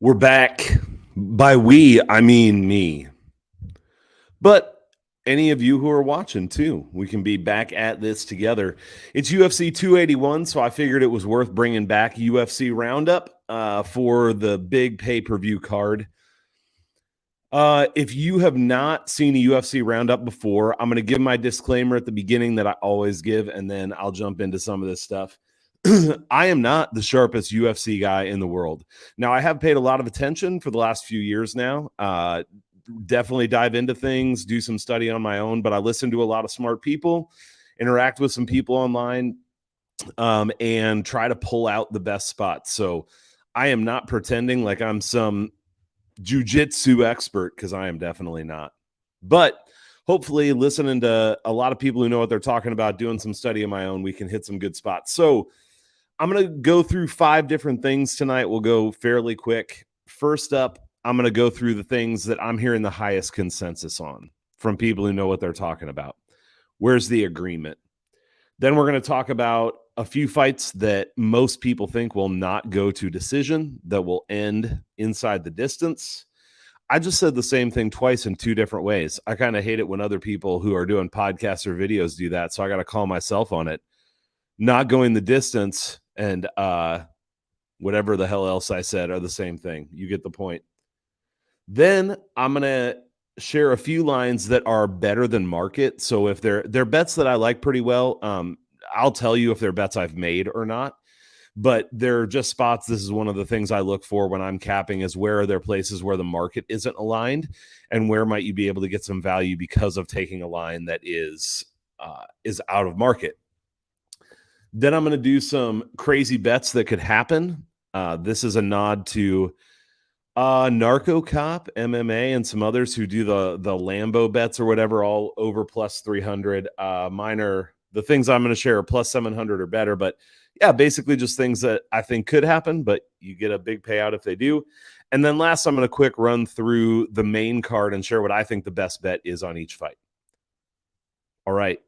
We're back. By we, I mean me. But any of you who are watching too, we can be back at this together. It's UFC 281, so I figured it was worth bringing back UFC Roundup for the big pay-per-view card. If you have not seen a UFC Roundup before, I'm going to give my disclaimer at the beginning that I always give, and then I'll jump into some of this stuff. I am not the sharpest UFC guy in the world. Now, I have paid a lot of attention for the last few years now. Definitely dive into things, do some study on my own, but I listen to a lot of smart people, interact with some people online, and try to pull out the best spots. So I am not pretending like I'm some jiu-jitsu expert, because I am definitely not. But hopefully, listening to a lot of people who know what they're talking about, doing some study of my own, we can hit some good spots. So I'm going to go through 5 different things tonight. We'll go fairly quick. First up, I'm going to go through the things that I'm hearing the highest consensus on from people who know what they're talking about. Where's the agreement? Then we're going to talk about a few fights that most people think will not go to decision, that will end inside the distance. I just said the same thing twice in 2 different ways. I kind of hate it when other people who are doing podcasts or videos do that, so I got to call myself on it. Not going the distance and whatever the hell else I said are the same thing. You get the point. Then I'm going to share a few lines that are better than market. So if they're bets that I like pretty well, I'll tell you if they're bets I've made or not. But they're just spots. This is one of the things I look for when I'm capping, is where are there places where the market isn't aligned, and where might you be able to get some value because of taking a line that is out of market. Then I'm going to do some crazy bets that could happen. This is a nod to Narco Cop, MMA, and some others who do the Lambo bets or whatever, all over plus 300. Mine are the things I'm going to share are plus 700 or better. But yeah, basically just things that I think could happen, but you get a big payout if they do. And then last, I'm going to quick run through the main card and share what I think the best bet is on each fight. All right,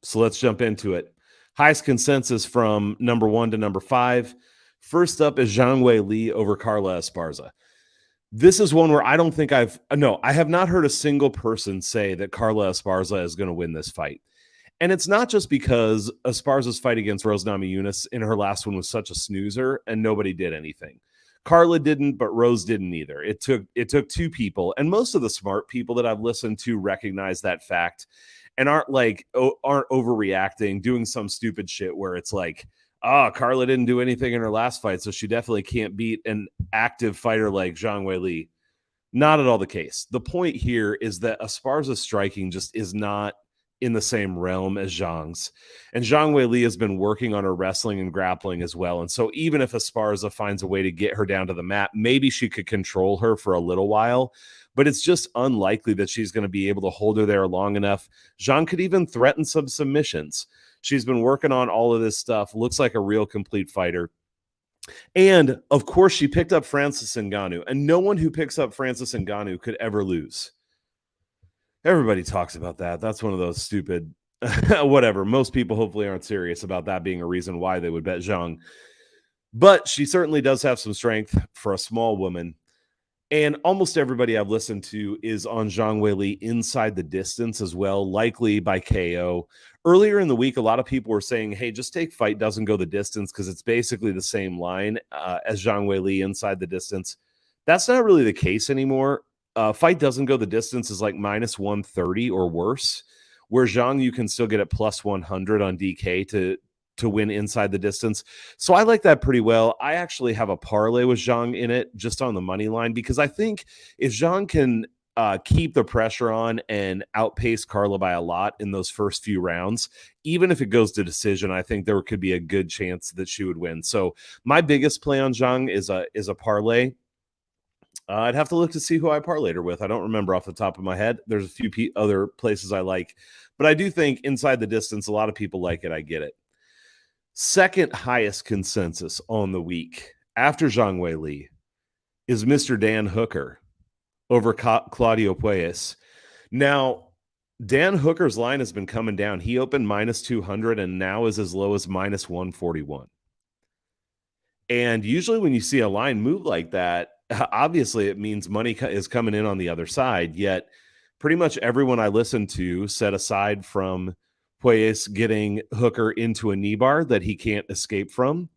so let's jump into it. Highest consensus from number 1 to number 5. First up is Zhang Weili over Carla Esparza. This is one where I don't think I have not heard a single person say that Carla Esparza is going to win this fight. And it's not just because Esparza's fight against Rose Namajunas in her last one was such a snoozer and nobody did anything. Carla didn't, but Rose didn't either. It took 2 people, and most of the smart people that I've listened to recognize that fact and aren't overreacting, doing some stupid shit where it's like, Carla didn't do anything in her last fight, so she definitely can't beat an active fighter like Zhang Weili. Not at all the case. The point here is that Esparza's striking just is not in the same realm as Zhang's. And Zhang Weili has been working on her wrestling and grappling as well. And so even if Esparza finds a way to get her down to the mat, maybe she could control her for a little while, but it's just unlikely that she's going to be able to hold her there long enough. Zhang could even threaten some submissions. She's been working on all of this stuff. Looks like a real complete fighter. And, of course, she picked up Francis Ngannou. And no one who picks up Francis Ngannou could ever lose. Everybody talks about that. That's one of those stupid whatever. Most people hopefully aren't serious about that being a reason why they would bet Zhang. But she certainly does have some strength for a small woman. And almost everybody I've listened to is on Zhang Weili inside the distance as well, likely by KO. Earlier in the week, a lot of people were saying, hey, just take fight doesn't go the distance because it's basically the same line as Zhang Weili inside the distance. That's not really the case anymore. Fight doesn't go the distance is like minus 130 or worse, where Zhang, you can still get it plus 100 on DK to win inside the distance. So I like that pretty well. I actually have a parlay with Zhang in it just on the money line, because I think if Zhang can keep the pressure on and outpace Carla by a lot in those first few rounds, even if it goes to decision, I think there could be a good chance that she would win. So my biggest play on Zhang is a parlay. I'd have to look to see who I parlayed her with. I don't remember off the top of my head. There's a few other places I like, but I do think inside the distance, a lot of people like it. I get it. Second highest consensus on the week after Zhang Weili is Mr. Dan Hooker over Claudio Puelles. Now, Dan Hooker's line has been coming down. He opened minus 200 and now is as low as minus 141. And usually when you see a line move like that, obviously it means money is coming in on the other side. Yet pretty much everyone I listened to said, aside from Puelles getting Hooker into a knee bar that he can't escape from,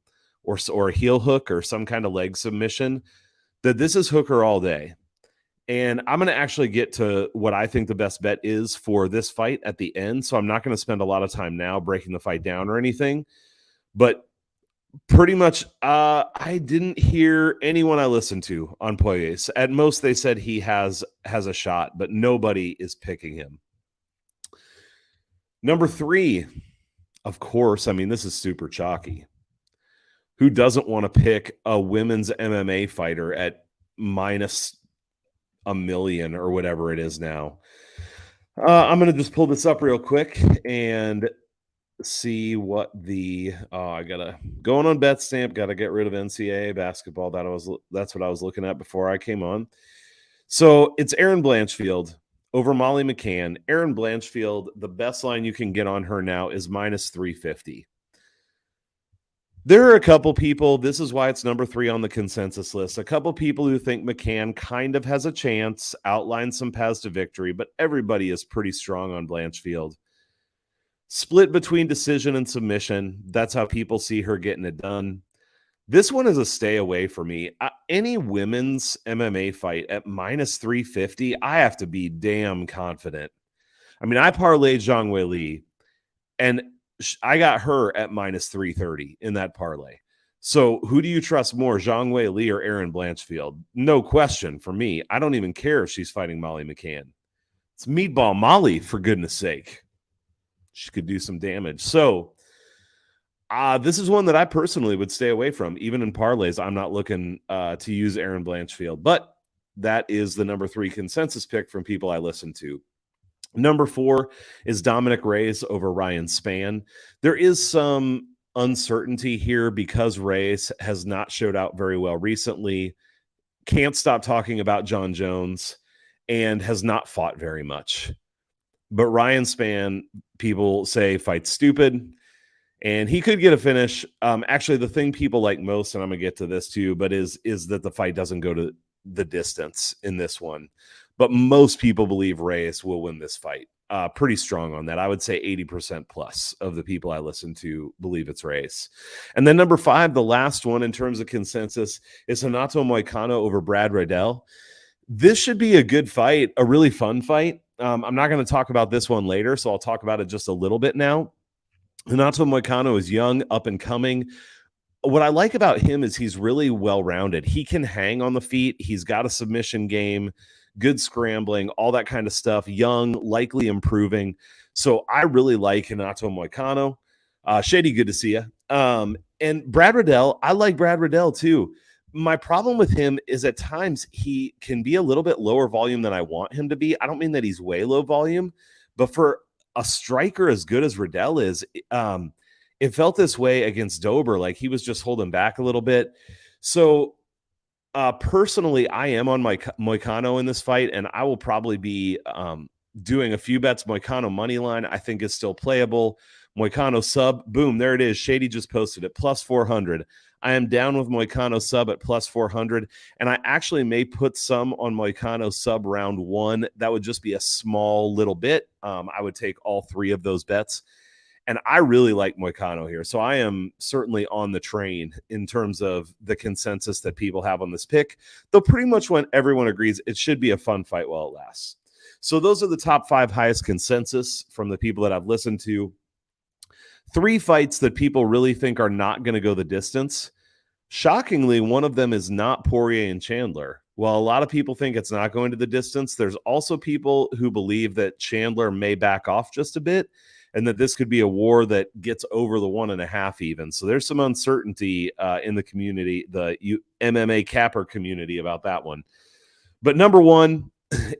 or a heel hook or some kind of leg submission, that this is Hooker all day. And I'm going to actually get to what I think the best bet is for this fight at the end. So I'm not going to spend a lot of time now breaking the fight down or anything. But pretty much, I didn't hear anyone I listened to on Puelles. At most, they said he has a shot, but nobody is picking him. Number 3, of course, I mean, this is super chalky. Who doesn't want to pick a women's MMA fighter at minus $1 million or whatever it is now? I'm going to just pull this up real quick and see what the I gotta going on BetStamp. Got to get rid of NCAA basketball. That's what I was looking at before I came on. So it's Erin Blanchfield over Molly McCann. Erin Blanchfield, the best line you can get on her now is minus 350. There are a couple people, this is why it's number 3 on the consensus list, a couple people who think McCann kind of has a chance, outline some paths to victory, but everybody is pretty strong on Blanchfield. Split between decision and submission. That's how people see her getting it done. This one is a stay away for me. Any women's MMA fight at minus 350, I have to be damn confident. I mean, I parlayed Zhang Weili, and I got her at minus 330 in that parlay. So who do you trust more, Zhang Weili or Erin Blanchfield? No question for me. I don't even care if she's fighting Molly McCann. It's Meatball Molly, for goodness sake. She could do some damage. So this is one that I personally would stay away from. Even in parlays, I'm not looking to use Erin Blanchfield. But that is the number 3 consensus pick from people I listen to. Number 4 is Dominic Reyes over Ryan Spann. There is some uncertainty here because Reyes has not showed out very well recently, can't stop talking about John Jones, and has not fought very much. But Ryan Spann, people say, fights stupid, and he could get a finish. Actually, the thing people like most, and I'm going to get to this too, but is that the fight doesn't go to the distance in this one. But most people believe Reyes will win this fight. Pretty strong on that. I would say 80% plus of the people I listen to believe it's Reyes. And then number 5, the last one in terms of consensus, is Renato Moicano over Brad Riddell. This should be a good fight, a really fun fight. I'm not going to talk about this one later, so I'll talk about it just a little bit now. Renato Moicano is young, up and coming. What I like about him is he's really well-rounded. He can hang on the feet. He's got a submission game, good scrambling, all that kind of stuff. Young, likely improving. So I really like Renato Moicano. Shady, good to see you. And Brad Riddell, I like Brad Riddell too. My problem with him is at times he can be a little bit lower volume than I want him to be. I don't mean that he's way low volume, but for a striker as good as Riddell is, it felt this way against Dober, like he was just holding back a little bit. So personally, I am on Moicano in this fight, and I will probably be doing a few bets. Moicano money line, I think, is still playable. Moicano sub, boom, there it is. Shady just posted it, plus 400. I am down with Moicano sub at plus 400, and I actually may put some on Moicano sub round 1. That would just be a small little bit. I would take all 3 of those bets. And I really like Moicano here. So I am certainly on the train in terms of the consensus that people have on this pick, though pretty much when everyone agrees it should be a fun fight while it lasts. So those are the top 5 highest consensus from the people that I've listened to. 3 fights that people really think are not going to go the distance. Shockingly, one of them is not Poirier and Chandler. While a lot of people think it's not going to the distance, there's also people who believe that Chandler may back off just a bit, and that this could be a war that gets over the 1.5 even. So there's some uncertainty in the community, the MMA capper community, about that one. But number 1,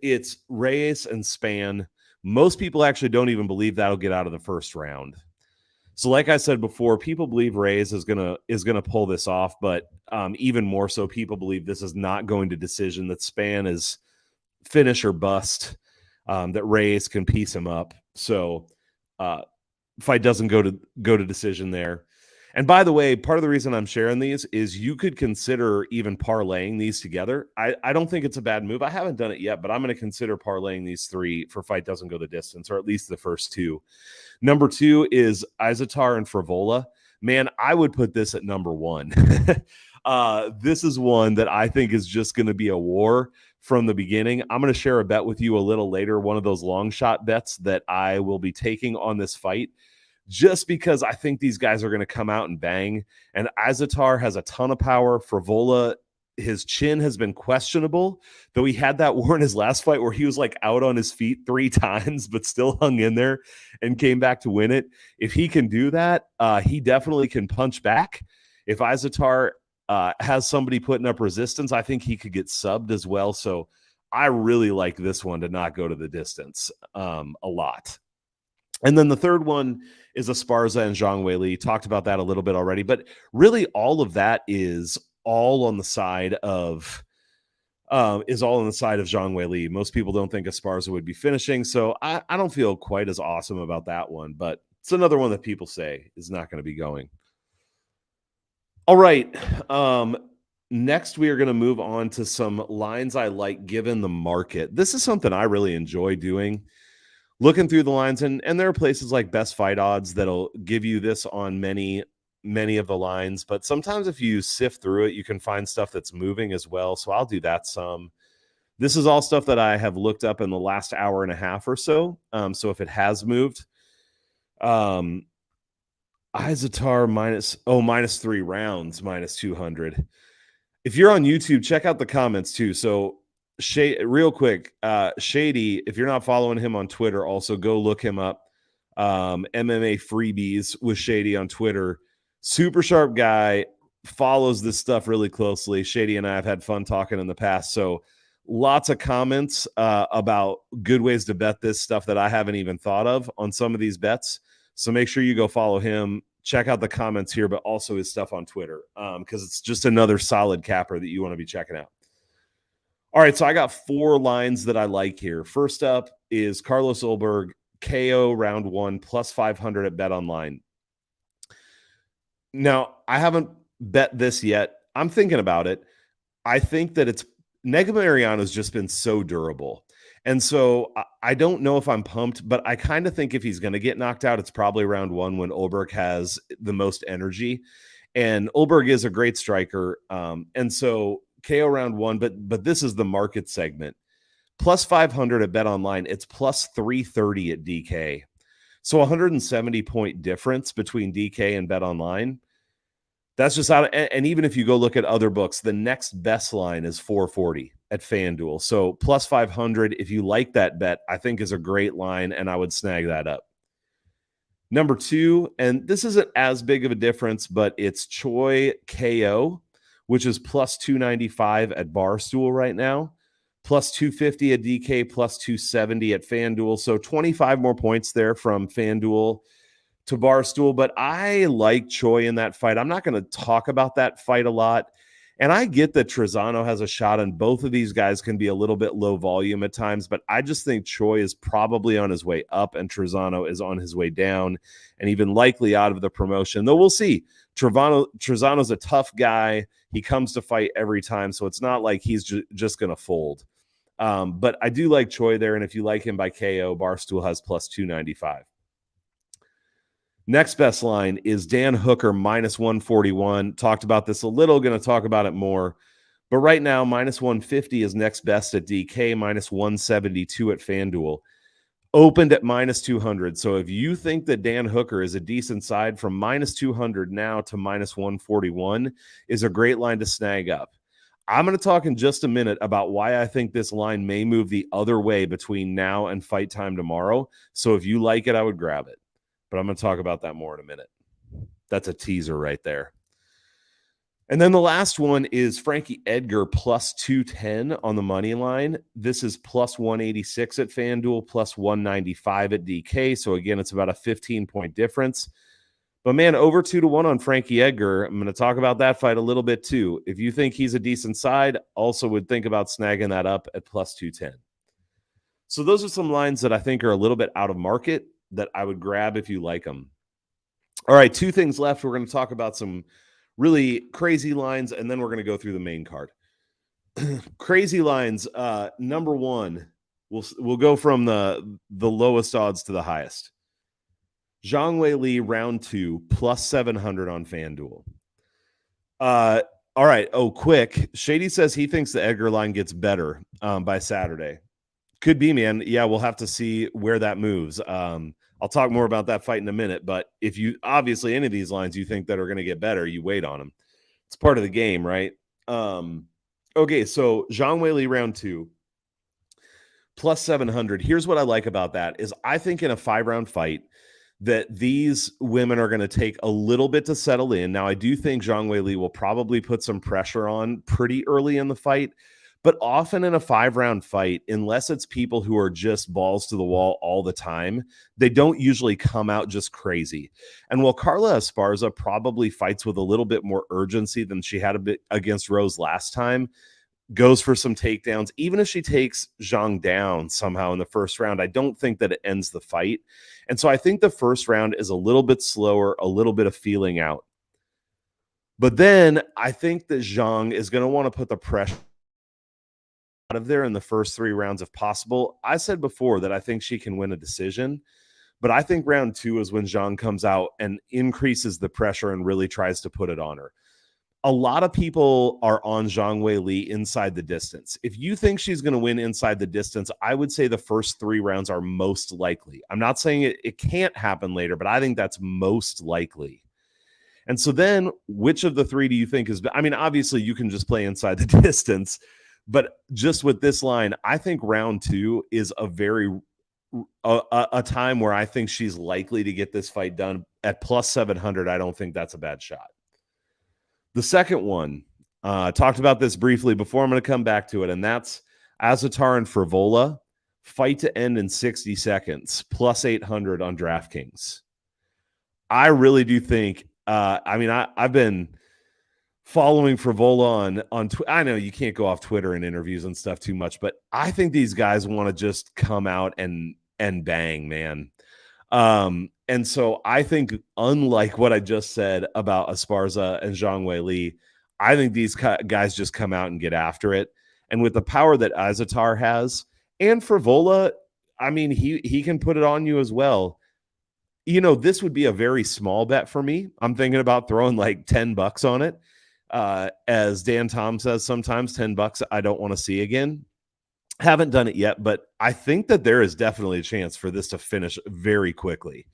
it's Reyes and Spann. Most people actually don't even believe that'll get out of the first round. So like I said before, people believe Reyes is gonna pull this off, but even more so, people believe this is not going to decision, that Spann is finish or bust, that Reyes can piece him up. So fight doesn't go to decision there. And by the way, part of the reason I'm sharing these is you could consider even parlaying these together. I don't think it's a bad move. I haven't done it yet, but I'm going to consider parlaying these three for Fight Doesn't Go the Distance, or at least the first two. Number two is Izatar and Frivola. Man, I would put this at number one. This is one that I think is just going to be a war from the beginning. I'm going to share a bet with you a little later, one of those long shot bets that I will be taking on this fight, just because I think these guys are going to come out and bang. And Izatar has a ton of power. Frivola, his chin has been questionable, though he had that war in his last fight where he was like out on his feet 3 times, but still hung in there and came back to win it. If he can do that, he definitely can punch back. If Izatar has somebody putting up resistance, I think he could get subbed as well. So I really like this one to not go to the distance a lot. And then the third one is Esparza and Zhang Weili. Talked about that a little bit already, but really all of that is all on the side of Zhang Weili. Most people don't think Esparza would be finishing, so I don't feel quite as awesome about that one, but it's another one that people say is not going to be going. All right. Next, we are going to move on to some lines I like given the market. This is something I really enjoy doing, looking through the lines, and there are places like Best Fight Odds that'll give you this on many of the lines, but sometimes if you sift through it, you can find stuff that's moving as well. So I'll do that some. This is all stuff that I have looked up in the last hour and a half or so. So if it has moved, Izatar minus 3 rounds, minus 200. If you're on YouTube, check out the comments too. So real quick, Shady, if you're not following him on Twitter, also go look him up. MMA Freebies with Shady on Twitter. Super sharp guy, follows this stuff really closely. Shady and I have had fun talking in the past. So lots of comments about good ways to bet this stuff that I haven't even thought of on some of these bets. So make sure you go follow him. Check out the comments here, but also his stuff on Twitter, because it's just another solid capper that you want to be checking out. All right, so I got 4 lines that I like here. First up is Carlos Ulberg, KO round 1, plus 500 at BetOnline. Now, I haven't bet this yet. I'm thinking about it. I think that Nega Mariano's just been so durable. And so I don't know if I'm pumped, but I kind of think if he's going to get knocked out, it's probably round 1 when Ulberg has the most energy. And Ulberg is a great striker. And so KO round 1, but this is the market segment. Plus 500 at BetOnline. It's plus 330 at DK. So 170 point difference between DK and BetOnline. That's just out. And even if you go look at other books, the next best line is 440 at FanDuel. So plus 500, if you like that bet, I think is a great line, and I would snag that up. Number 2, and this isn't as big of a difference, but it's Choi KO, which is plus 295 at Barstool right now, plus 250 at DK, plus 270 at FanDuel. So 25 more points there from FanDuel to Barstool, but I like Choi in that fight. I'm not going to talk about that fight a lot. And I get that Trezano has a shot, and both of these guys can be a little bit low volume at times, but I just think Choi is probably on his way up and Trezano is on his way down and even likely out of the promotion, though we'll see. Trezano's a tough guy. He comes to fight every time, so it's not like he's just going to fold. But I do like Choi there, and if you like him by KO, Barstool has plus 295. Next best line is Dan Hooker, minus 141. Talked about this a little, going to talk about it more. But right now, minus 150 is next best at DK, minus 172 at FanDuel. Opened at minus 200. So if you think that Dan Hooker is a decent side, from minus 200 now to minus 141 is a great line to snag up. I'm going to talk in just a minute about why I think this line may move the other way between now and fight time tomorrow. So if you like it, I would grab it. But I'm going to talk about that more in a minute. That's a teaser right there. And then the last one is Frankie Edgar plus 210 on the money line. This is plus 186 at FanDuel, plus 195 at DK. So again, it's about a 15-point difference. But man, over 2-1 on Frankie Edgar. I'm going to talk about that fight a little bit too. If you think he's a decent side, also would think about snagging that up at plus 210. So those are some lines that I think are a little bit out of market that I would grab if you like them. All right, two things left. We're going to talk about some really crazy lines, and then we're going to go through the main card. Crazy lines. Number one, we'll go from the lowest odds to the highest. Zhang Weili round 2 plus 700 on FanDuel. All right. Oh, quick. Shady says he thinks the Edgar line gets better by Saturday. Could be, man. Yeah, we'll have to see where that moves. I'll talk more about that fight in a minute. But if you obviously any of these lines you think that are going to get better, you wait on them. It's part of the game, right? Okay, so Zhang Weili round 2 plus 700. Here's what I like about that is I think in a 5-round fight that these women are going to take a little bit to settle in. Now, I do think Zhang Weili will probably put some pressure on pretty early in the fight, but often in a 5-round fight, unless it's people who are just balls to the wall all the time, they don't usually come out just crazy. And while Carla Esparza probably fights with a little bit more urgency than she had a bit against Rose last time, goes for some takedowns, even if she takes Zhang down somehow in the first round, I don't think that it ends the fight. And so I think the first round is a little bit slower, a little bit of feeling out. But then I think that Zhang is going to want to put the pressure out of there in the first 3 rounds if possible. I said before that I think she can win a decision, but I think round 2 is when Zhang comes out and increases the pressure and really tries to put it on her. A lot of people are on Zhang Weili inside the distance. If you think she's going to win inside the distance, I would say the first 3 rounds are most likely. I'm not saying it can't happen later, but I think that's most likely. And so then which of the 3 do you think is, I mean, obviously you can just play inside the distance, but just with this line, I think round 2 is a time where I think she's likely to get this fight done at plus 700. I don't think that's a bad shot. The second one, talked about this briefly before. I'm going to come back to it, and that's Azatar and Frivola, fight to end in 60 seconds, plus 800 on DraftKings. I really do think, I've been following Frivola on Twitter. I know you can't go off Twitter and interviews and stuff too much, but I think these guys want to just come out and bang, man. And so I think, unlike what I just said about Esparza and Zhang Weili, I think these guys just come out and get after it. And with the power that Azatar has, and Frivola, I mean, he can put it on you as well. You know, this would be a very small bet for me. I'm thinking about throwing like $10 on it. As Dan Tom says, sometimes $10 I don't want to see again. Haven't done it yet, but I think that there is definitely a chance for this to finish very quickly.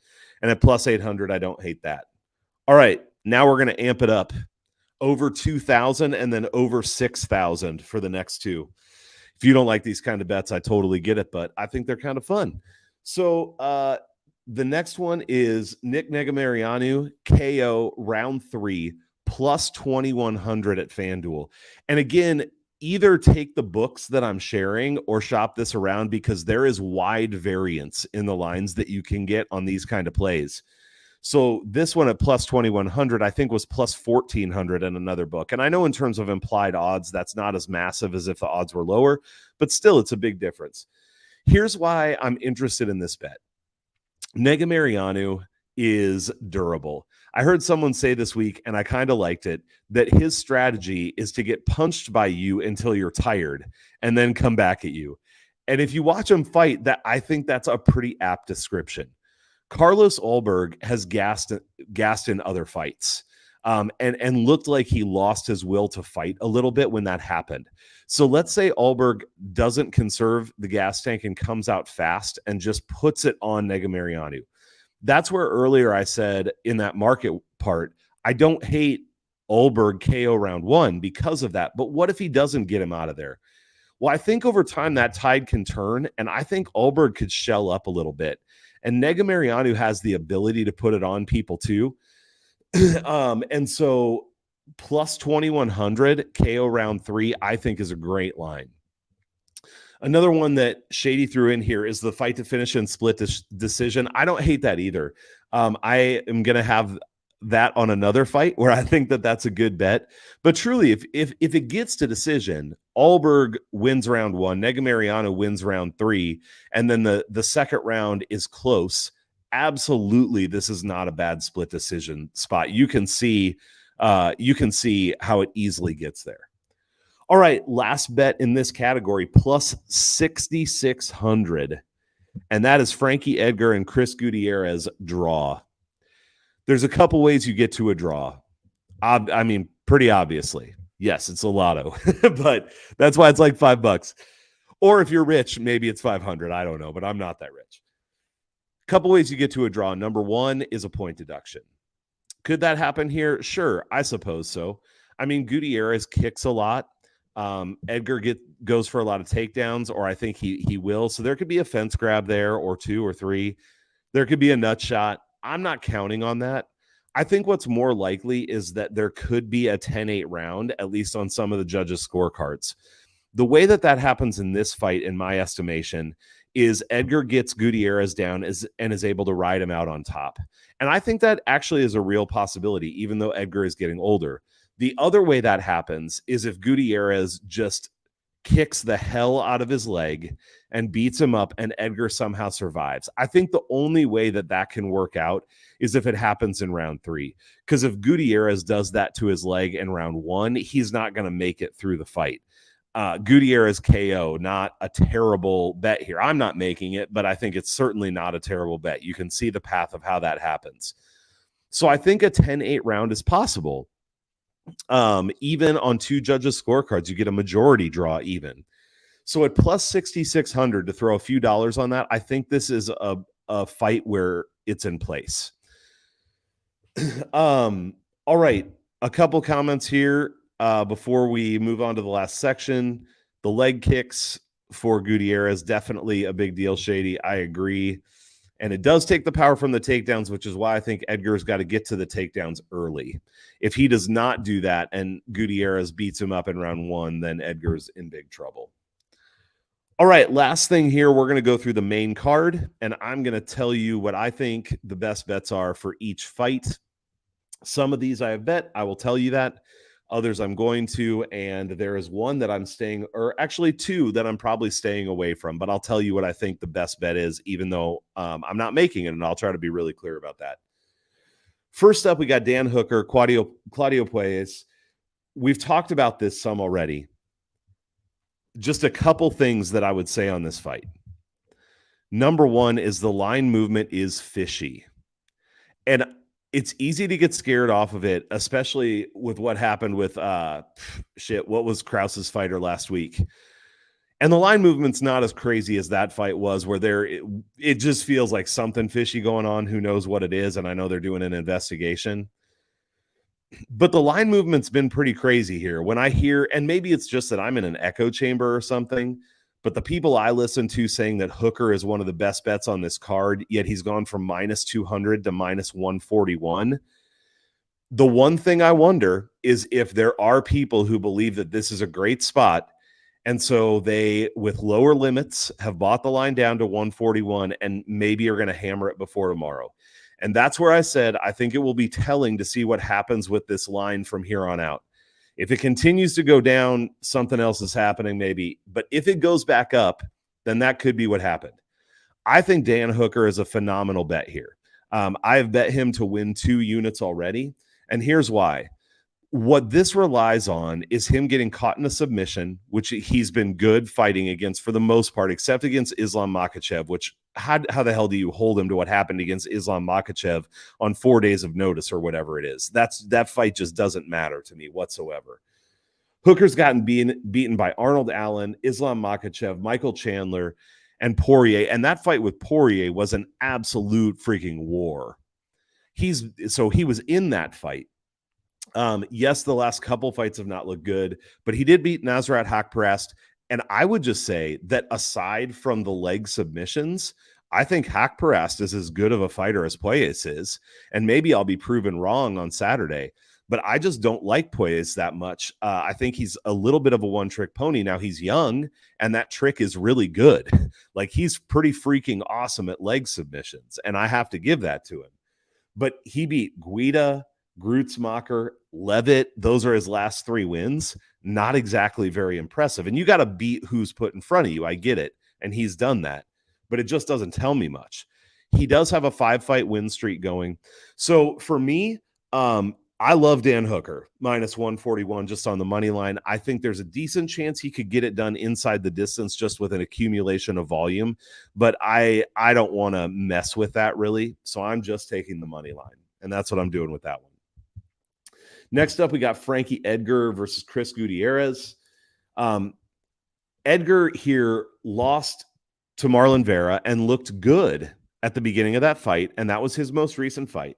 And at plus 800, I don't hate that. All right, now we're going to amp it up. Over 2,000 and then over 6,000 for the next 2. If you don't like these kind of bets, I totally get it, but I think they're kind of fun. So the next one is Nick Negumereanu, KO, round 3, plus 2,100 at FanDuel. And again, either take the books that I'm sharing or shop this around, because there is wide variance in the lines that you can get on these kind of plays. So this one at plus 2,100, I think was plus 1,400 in another book. And I know in terms of implied odds, that's not as massive as if the odds were lower, but still it's a big difference. Here's why I'm interested in this bet. Negumereanu is durable. I heard someone say this week, and I kind of liked it, that his strategy is to get punched by you until you're tired and then come back at you. And if you watch him fight, that I think that's a pretty apt description. Carlos Ulberg has gassed in other fights and looked like he lost his will to fight a little bit when that happened. So let's say Ulberg doesn't conserve the gas tank and comes out fast and just puts it on Negumereanu. That's where earlier I said in that market part, I don't hate Ulberg KO round 1 because of that. But what if he doesn't get him out of there? Well, I think over time that tide can turn, and I think Ulberg could shell up a little bit. And Negumereanu has the ability to put it on people too. And so plus 2,100 KO round 3, I think is a great line. Another one that Shady threw in here is the fight to finish and split decision. I don't hate that either. I am going to have that on another fight where I think that that's a good bet. But truly, if it gets to decision, Ulberg wins round 1, Negumereanu wins round 3, and then the second round is close. absolutely, this is not a bad split decision spot. You can see how it easily gets there. All right, last bet in this category, plus 6,600. And that is Frankie Edgar and Chris Gutierrez draw. There's a couple ways you get to a draw. I mean, pretty obviously. Yes, it's a lotto, but that's why it's like $5. Or if you're rich, maybe it's 500. I don't know, but I'm not that rich. Couple ways you get to a draw. Number one is a point deduction. Could that happen here? Sure, I suppose so. I mean, Gutierrez kicks a lot. Edgar goes for a lot of takedowns, or I think he will. So there could be a fence grab there, or two or three. There could be a nut shot. I'm not counting on that. I think what's more likely is that there could be a 10-8 round, at least on some of the judges' scorecards. The way that happens in this fight, in my estimation, is Edgar gets Gutierrez down and is able to ride him out on top. And I think that actually is a real possibility, even though Edgar is getting older. The other way that happens is if Gutierrez just kicks the hell out of his leg and beats him up and Edgar somehow survives. I think the only way that can work out is if it happens in round 3. Because if Gutierrez does that to his leg in round 1, he's not going to make it through the fight. Gutierrez KO, not a terrible bet here. I'm not making it, but I think it's certainly not a terrible bet. You can see the path of how that happens. So I think a 10-8 round is possible. Even on two judges' scorecards, you get a majority draw even. So at plus 6,600 to throw a few dollars on that, I think this is a fight where it's in place. All right. A couple comments here before we move on to the last section. The leg kicks for Gutierrez, definitely a big deal, Shady. I agree. And it does take the power from the takedowns, which is why I think Edgar's got to get to the takedowns early. If he does not do that and Gutierrez beats him up in round 1, then Edgar's in big trouble. All right, last thing here, we're going to go through the main card, and I'm going to tell you what I think the best bets are for each fight. Some of these I have bet. I will tell you that. Others I'm going to, and there is one that I'm staying, or actually two that I'm probably staying away from, but I'll tell you what I think the best bet is, even though I'm not making it, and I'll try to be really clear about that. First up, we got Dan Hooker, Claudio Puelles. We've talked about this some already. Just a couple things that I would say on this fight. Number one is the line movement is fishy. And it's easy to get scared off of it, especially with what happened with what was Krause's fighter last week. And the line movement's not as crazy as that fight was, where it just feels like something fishy going on. Who knows what it is? And I know they're doing an investigation. But the line movement's been pretty crazy here. When I hear, and maybe it's just that I'm in an echo chamber or something, but the people I listen to saying that Hooker is one of the best bets on this card, yet he's gone from minus 200 to minus 141. The one thing I wonder is if there are people who believe that this is a great spot, and so they, with lower limits, have bought the line down to 141 and maybe are going to hammer it before tomorrow. And that's where I said I think it will be telling to see what happens with this line from here on out. If it continues to go down, something else is happening maybe. But if it goes back up, then that could be what happened. I think Dan Hooker is a phenomenal bet here. I have bet him to win 2 units already. And here's why. What this relies on is him getting caught in a submission, which he's been good fighting against for the most part, except against Islam Makhachev, which how the hell do you hold him to what happened against Islam Makhachev on 4 days of notice or whatever it is? That fight just doesn't matter to me whatsoever. Hooker's gotten beaten by Arnold Allen, Islam Makhachev, Michael Chandler, and Poirier. And that fight with Poirier was an absolute freaking war. He was in that fight. Yes, the last couple fights have not looked good, but he did beat Nasrat Haqparast. And I would just say that aside from the leg submissions, I think Haqparast is as good of a fighter as Puelles is. And maybe I'll be proven wrong on Saturday, but I just don't like Puelles that much. I think he's a little bit of a one-trick pony. Now he's young, and that trick is really good. Like, he's pretty freaking awesome at leg submissions, and I have to give that to him. But he beat Guida, Grutzmacher, Levitt. Those are his last 3 wins. Not exactly very impressive. And you got to beat who's put in front of you. I get it. And he's done that. But it just doesn't tell me much. He does have a 5-fight win streak going. So for me, I love Dan Hooker, minus 141 just on the money line. I think there's a decent chance he could get it done inside the distance just with an accumulation of volume, but I don't want to mess with that really. So I'm just taking the money line, and that's what I'm doing with that one. Next up, we got Frankie Edgar versus Chris Gutierrez. Edgar here lost to Marlon Vera and looked good at the beginning of that fight, and that was his most recent fight.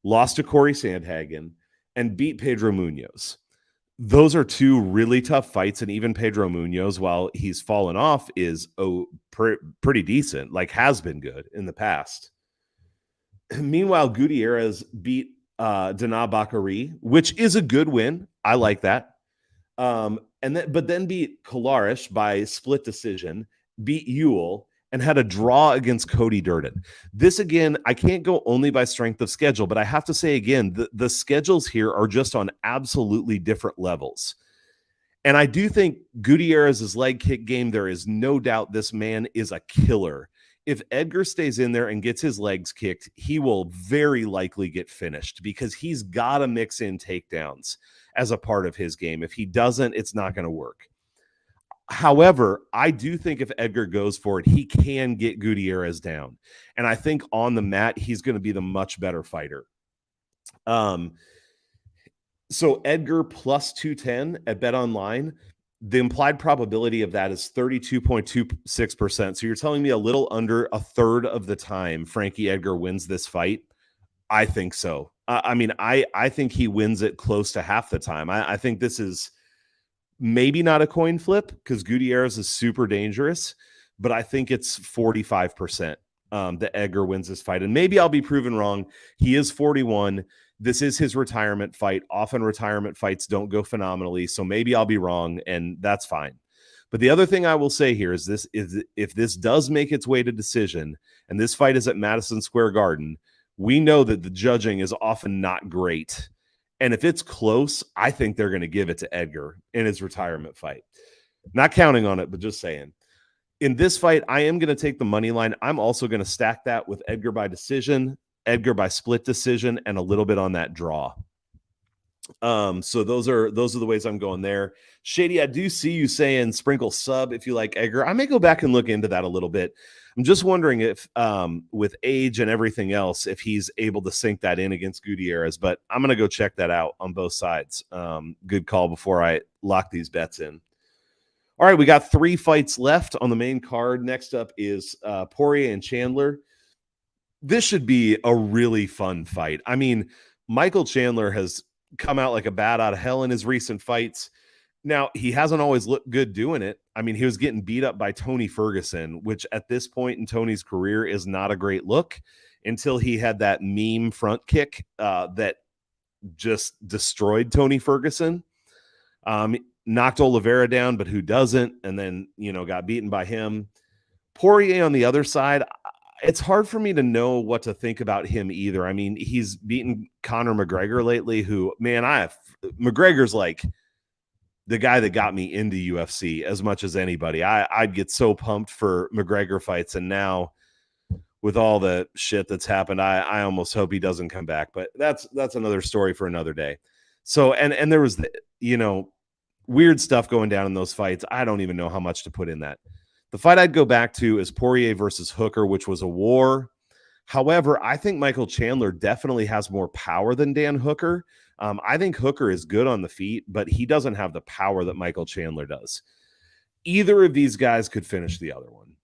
Lost to Corey Sandhagen and beat Pedro Munoz. Those are two really tough fights, and even Pedro Munoz, while he's fallen off, is pretty decent, like has been good in the past. Meanwhile, Gutierrez beat Dana Bakary, which is a good win. I like that. But then beat Kolaris by split decision, beat Ewell, and had a draw against Cody Durden. This, again, I can't go only by strength of schedule, but I have to say again, the schedules here are just on absolutely different levels. And I do think Gutierrez's leg kick game, there is no doubt this man is a killer. If Edgar stays in there and gets his legs kicked, he will very likely get finished because he's got to mix in takedowns as a part of his game. If he doesn't, it's not going to work. However, I do think if Edgar goes for it, he can get Gutierrez down. And I think on the mat, he's going to be the much better fighter. So Edgar plus 210 at BetOnline, the implied probability of that is 32.26%. So you're telling me a little under a third of the time Frankie Edgar wins this fight? I think so. I think he wins it close to half the time. I think this is maybe not a coin flip because Gutierrez is super dangerous, but I think it's 45% that Edgar wins this fight. And maybe I'll be proven wrong. He is 41. This is his retirement fight. Often retirement fights don't go phenomenally, so maybe I'll be wrong, and that's fine. But the other thing I will say here is if this does make its way to decision, and this fight is at Madison Square Garden, we know that the judging is often not great. And if it's close, I think they're going to give it to Edgar in his retirement fight. Not counting on it, but just saying. In this fight, I am going to take the money line. I'm also going to stack that with Edgar by decision, Edgar by split decision, and a little bit on that draw. So those are the ways I'm going there. Shady, I do see you saying sprinkle sub if you like Edgar. I may go back and look into that a little bit. I'm just wondering if with age and everything else, if he's able to sink that in against Gutierrez, but I'm going to go check that out on both sides. Good call before I lock these bets in. All right, we got 3 fights left on the main card. Next up is Poirier and Chandler. This should be a really fun fight. I mean, Michael Chandler has come out like a bat out of hell in his recent fights. Now, he hasn't always looked good doing it. I mean, he was getting beat up by Tony Ferguson, which at this point in Tony's career is not a great look until he had that meme front kick that just destroyed Tony Ferguson. Knocked Oliveira down, but who doesn't? And then, got beaten by him. Poirier on the other side, it's hard for me to know what to think about him either. I mean, he's beaten Conor McGregor lately, who, man, McGregor's like the guy that got me into UFC as much as anybody. I'd get so pumped for McGregor fights, and now with all the shit that's happened, I almost hope he doesn't come back. But that's another story for another day. So and there was weird stuff going down in those fights. I don't even know how much to put in that. The fight I'd go back to is Poirier versus Hooker, which was a war. However, I think Michael Chandler definitely has more power than Dan Hooker. I think Hooker is good on the feet, but he doesn't have the power that Michael Chandler does. Either of these guys could finish the other one.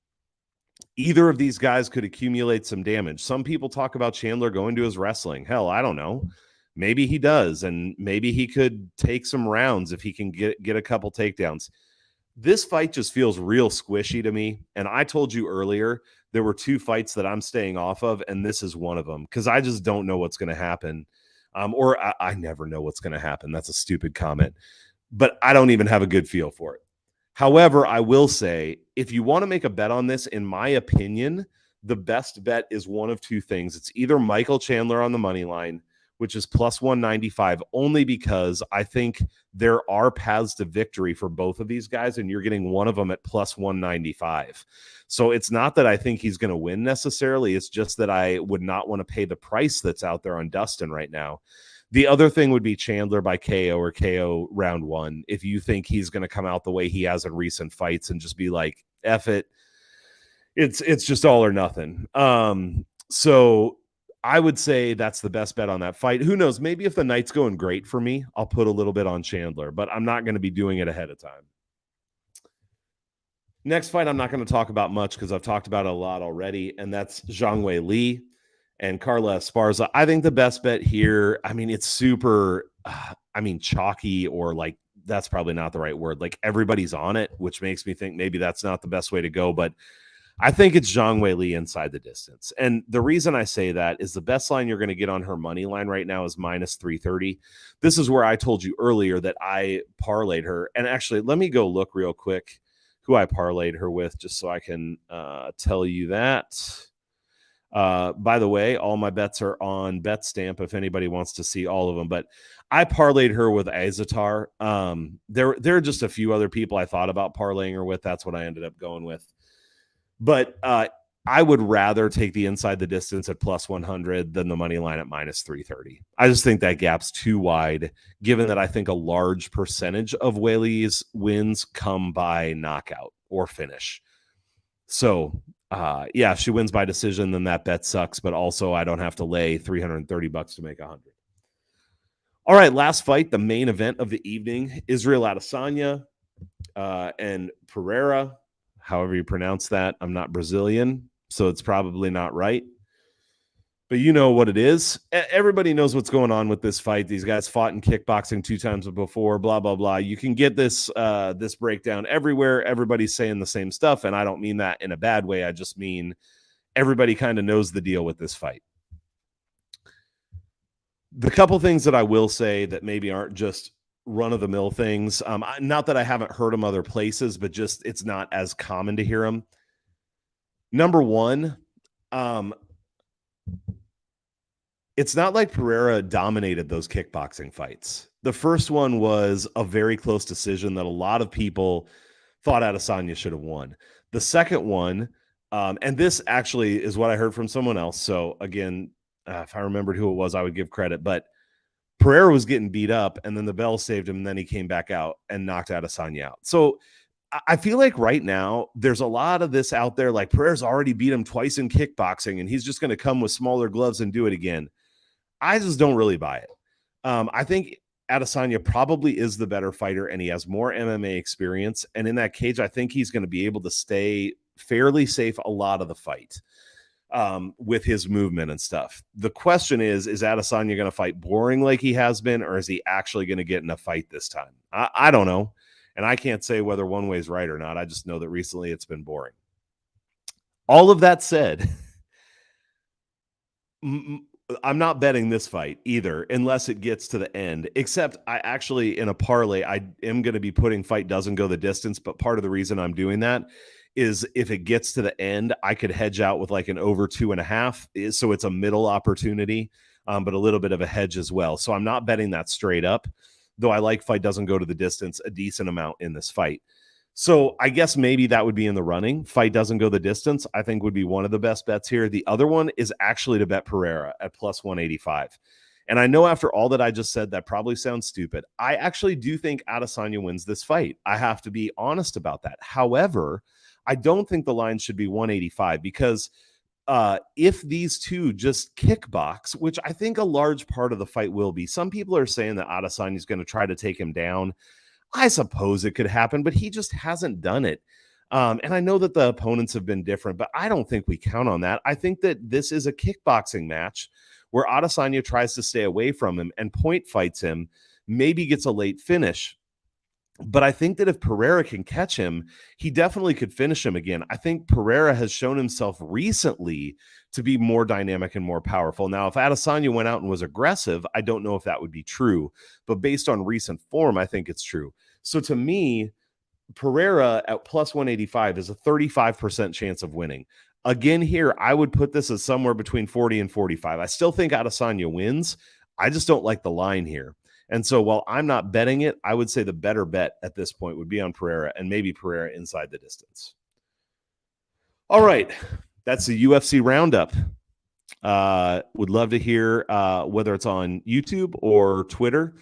Either of these guys could accumulate some damage. Some people talk about Chandler going to his wrestling. Hell, I don't know. Maybe he does, and maybe he could take some rounds if he can get a couple takedowns. This fight just feels real squishy to me, and I told you earlier there were 2 fights that I'm staying off of, and this is one of them because I just don't know what's going to happen. I never know what's going to happen. That's a stupid comment, but I don't even have a good feel for it. However, I will say, if you want to make a bet on this, in my opinion, the best bet is one of 2 things. It's either Michael Chandler on the money line which is plus 195, only because I think there are paths to victory for both of these guys, and you're getting one of them at plus 195. So it's not that I think he's going to win necessarily. It's just that I would not want to pay the price that's out there on Dustin right now. The other thing would be Chandler by KO or KO round one. If you think he's going to come out the way he has in recent fights and just be like, F it, it's just all or nothing. So I would say that's the best bet on that fight. Who knows? Maybe if the night's going great for me, I'll put a little bit on Chandler, but I'm not going to be doing it ahead of time. Next fight, I'm not going to talk about much because I've talked about it a lot already, and that's Zhang Wei Li and Carla Esparza. I think the best bet here, I mean, it's super, chalky, or like, that's probably not the right word. Like, everybody's on it, which makes me think maybe that's not the best way to go, but I think it's Zhang Wei Li inside the distance. And the reason I say that is the best line you're going to get on her money line right now is minus 330. This is where I told you earlier that I parlayed her. And actually, let me go look real quick who I parlayed her with, just so I can tell you that. By the way, all my bets are on BetStamp if anybody wants to see all of them. But I parlayed her with Azatar. There are just a few other people I thought about parlaying her with. That's what I ended up going with. But I would rather take the inside the distance at plus 100 than the money line at minus 330. I just think that gap's too wide, given that I think a large percentage of Weili's wins come by knockout or finish. So, if she wins by decision, then that bet sucks. But also, I don't have to lay $330 to make 100. All right, last fight, the main event of the evening: Israel Adesanya and Pereira. However you pronounce that. I'm not Brazilian, so it's probably not right. But you know what it is. Everybody knows what's going on with this fight. These guys fought in kickboxing 2 times before, blah, blah, blah. You can get this this breakdown everywhere. Everybody's saying the same stuff, and I don't mean that in a bad way. I just mean everybody kind of knows the deal with this fight. The couple things that I will say that maybe aren't just run-of-the-mill things. Not that I haven't heard them other places, but just it's not as common to hear them. Number one, it's not like Pereira dominated those kickboxing fights. The first one was a very close decision that a lot of people thought Adesanya should have won. The second one, and this actually is what I heard from someone else. So again, if I remembered who it was, I would give credit, but Pereira was getting beat up, and then the bell saved him, and then he came back out and knocked Adesanya out. So I feel like right now there's a lot of this out there, like Pereira's already beat him twice in kickboxing, and he's just going to come with smaller gloves and do it again. I just don't really buy it. I think Adesanya probably is the better fighter, and he has more MMA experience. And in that cage, I think he's going to be able to stay fairly safe a lot of the fight. With his movement and stuff. The question is Adesanya going to fight boring like he has been, or is he actually going to get in a fight this time? I don't know. And I can't say whether one way is right or not. I just know that recently it's been boring. All of that said, I'm not betting this fight either, unless it gets to the end, except I actually, in a parlay, I am going to be putting fight doesn't go the distance. But part of the reason I'm doing that is if it gets to the end, I could hedge out with like an over 2.5. So it's a middle opportunity, but a little bit of a hedge as well. So I'm not betting that straight up, though I like fight doesn't go to the distance a decent amount in this fight. So I guess maybe that would be in the running. Fight doesn't go the distance, I think would be one of the best bets here. The other one is actually to bet Pereira at plus 185. And I know after all that I just said, that probably sounds stupid. I actually do think Adesanya wins this fight. I have to be honest about that. However, I don't think the line should be 185 because if these two just kickbox, which I think a large part of the fight will be, some people are saying that Adesanya is going to try to take him down. I suppose it could happen, but he just hasn't done it. And I know that the opponents have been different, but I don't think we count on that. I think that this is a kickboxing match where Adesanya tries to stay away from him and point fights him, maybe gets a late finish. But I think that if Pereira can catch him, he definitely could finish him again. I think Pereira has shown himself recently to be more dynamic and more powerful. Now, if Adesanya went out and was aggressive, I don't know if that would be true. But based on recent form, I think it's true. So to me, Pereira at plus 185 is a 35% chance of winning. Again, here, I would put this as somewhere between 40 and 45. I still think Adesanya wins. I just don't like the line here. And so while I'm not betting it, I would say the better bet at this point would be on Pereira, and maybe Pereira inside the distance. All right. That's the UFC Roundup. Would love to hear whether it's on YouTube or Twitter.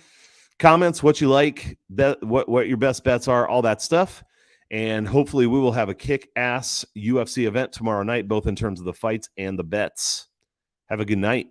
Comments, what you like, what your best bets are, all that stuff. And hopefully we will have a kick-ass UFC event tomorrow night, both in terms of the fights and the bets. Have a good night.